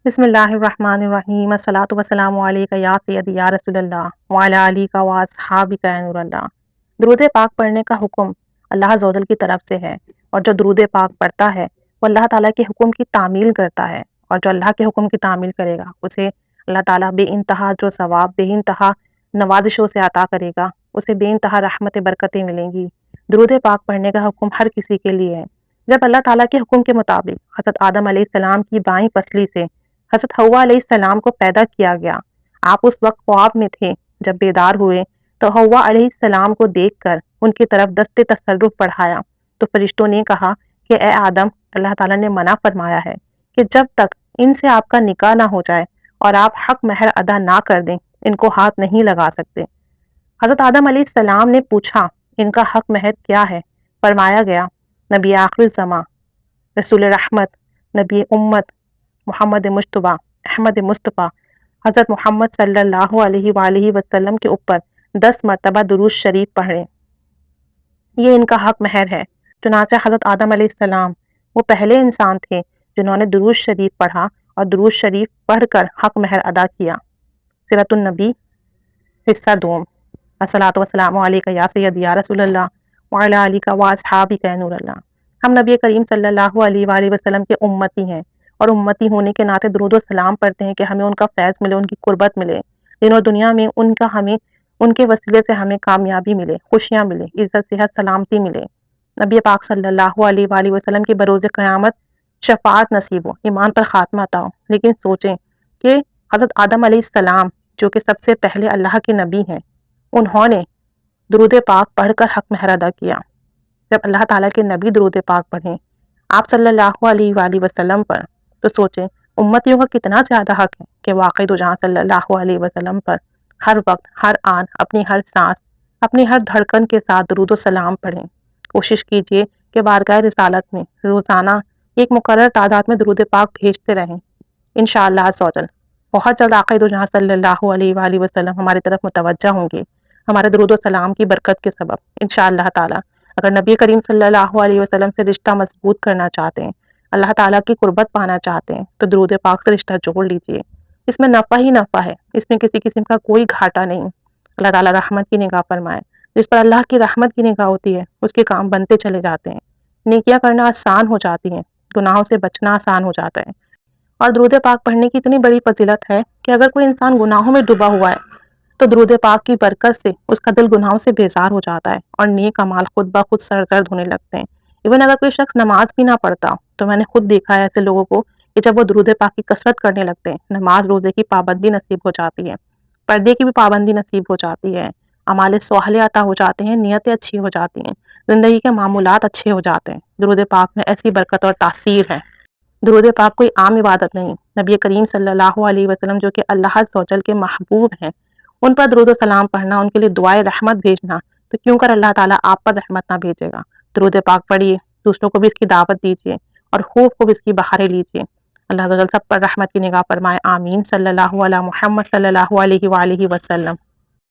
بسم اللہ الرحمن الرحیم، الصلاۃ والسلام علیک یا سیدی یا رسول اللہ وعلی آلک و اصحابک یا نور اللہ۔ درود پاک پڑھنے کا حکم اللہ عز و جل کی طرف سے ہے، اور جو درود پاک پڑھتا ہے وہ اللہ تعالیٰ کے حکم کی تعمیل کرتا ہے، اور جو اللہ کے حکم کی تعمیل کرے گا اسے اللہ تعالیٰ بے انتہا جو ثواب، بے انتہا نوازشوں سے عطا کرے گا، اسے بے انتہا رحمت برکتیں ملیں گی۔ درود پاک پڑھنے کا حکم ہر کسی کے لیے ہے۔ جب اللہ تعالیٰ کے حکم کے مطابق حضرت آدم علیہ السلام کی بائیں پسلی سے حضرت حوا علیہ السلام کو پیدا کیا گیا، آپ اس وقت خواب میں تھے۔ جب بیدار ہوئے تو حوا علیہ السلام کو دیکھ کر ان کی طرف دست تصرف بڑھایا تو فرشتوں نے کہا کہ اے آدم، اللہ تعالیٰ نے منع فرمایا ہے کہ جب تک ان سے آپ کا نکاح نہ ہو جائے اور آپ حق مہر ادا نہ کر دیں ان کو ہاتھ نہیں لگا سکتے۔ حضرت آدم علیہ السلام نے پوچھا ان کا حق مہر کیا ہے؟ فرمایا گیا نبی آخر الزماں، رسول رحمت، نبی امت، محمد مجتبیٰ، احمد مصطفیٰ، حضرت محمد صلی اللہ علیہ وآلہ وسلم کے اوپر 10 مرتبہ درود شریف پڑھیں، یہ ان کا حق مہر ہے۔ چنانچہ حضرت آدم علیہ السلام وہ پہلے انسان تھے جنہوں نے درود شریف پڑھا اور درود شریف پڑھ کر حق مہر ادا کیا۔ سیرت النبی حصہ دوم، الصلاۃ والسلام علیک یا سیدی یا رسول اللہ وعلی آلک و اصحابک یا نور اللہ۔ ہم نبی کریم صلی اللہ علیہ وآلہ وسلم کے امتی ہیں، اور امتی ہونے کے ناطے درود و سلام پڑھتے ہیں کہ ہمیں ان کا فیض ملے، ان کی قربت ملے، دین اور دنیا میں ان کے وسیلے سے ہمیں کامیابی ملے، خوشیاں ملے، عزت، صحت، سلامتی ملے۔ نبی پاک صلی اللہ علیہ وآلہ وسلم کی بروز قیامت شفاعت نصیب ہو، ایمان پر خاتمہ عطا ہو۔ لیکن سوچیں کہ حضرت آدم علیہ السلام جو کہ سب سے پہلے اللہ کے نبی ہیں، انہوں نے درود پاک پڑھ کر حق مہر ادا کیا۔ جب اللہ تعالیٰ کے نبی درود پاک پڑھیں آپ صلی اللہ علیہ وآلہ وسلم پر، تو سوچیں امتیوں کا کتنا زیادہ حق ہے کہ واقعی دو جہاں صلی اللہ علیہ وسلم پر ہر وقت، ہر آن، اپنی ہر سانس، اپنی ہر دھڑکن کے ساتھ درود و سلام پڑھیں۔ کوشش کیجئے کہ بارگاہ رسالت میں روزانہ ایک مقرر تعداد میں درود پاک بھیجتے رہیں۔ انشاءاللہ عز و جل بہت جلد آقا دو جہاں صلی اللہ علیہ وآلہ وسلم ہماری طرف متوجہ ہوں گے، ہمارے درود و سلام کی برکت کے سبب انشاءاللہ تعالی۔ اگر نبی کریم صلی اللہ علیہ وسلم سے رشتہ مضبوط کرنا چاہتے ہیں، اللہ تعالیٰ کی قربت پانا چاہتے ہیں، تو درود پاک سے رشتہ جوڑ لیجئے۔ اس میں نفع ہی نفع ہے، اس میں کسی قسم کا کوئی گھاٹا نہیں۔ اللہ تعالیٰ رحمت کی نگاہ فرمائے۔ جس پر اللہ کی رحمت کی نگاہ ہوتی ہے اس کے کام بنتے چلے جاتے ہیں، نیکیاں کرنا آسان ہو جاتی ہیں، گناہوں سے بچنا آسان ہو جاتا ہے۔ اور درود پاک پڑھنے کی اتنی بڑی فضیلت ہے کہ اگر کوئی انسان گناہوں میں ڈوبا ہوا ہے تو درود پاک کی برکت سے اس کا دل گناہوں سے بیزار ہو جاتا ہے، اور نیک اعمال خود بخود سرزد ہونے لگتے ہیں۔ ایون اگر کوئی شخص نماز بھی نہ پڑھتا تو میں نے خود دیکھا ہے ایسے لوگوں کو کہ جب وہ درود پاک کی کثرت کرنے لگتے ہیں، نماز روزے کی پابندی نصیب ہو جاتی ہے، پردے کی بھی پابندی نصیب ہو جاتی ہے، اعمال صالحہ عطا ہو جاتے ہیں، نیتیں اچھی ہو جاتی ہیں، زندگی کے معمولات اچھے ہو جاتے ہیں۔ درود پاک میں ایسی برکت اور تاثیر ہے۔ درود پاک کوئی عام عبادت نہیں، نبی کریم صلی اللہ علیہ وسلم جو کہ اللہ عز و جل کے محبوب ہیں، ان پر درود و سلام پڑھنا، ان کے لیے دعائے رحمت بھیجنا، تو کیوں کر اللہ تعالیٰ آپ پر رحمت نہ بھیجے گا۔ درود پاک پڑھیے، دوسروں کو بھی اس کی دعوت دیجیے، اور خوب اس کی بہاریں لیجیے۔ اللہ تعالیٰ سب پر رحمت کی نگاہ فرمائے، آمین۔ صلی اللہ علیہ محمد صلی اللہ علیہ وآلہ وسلم۔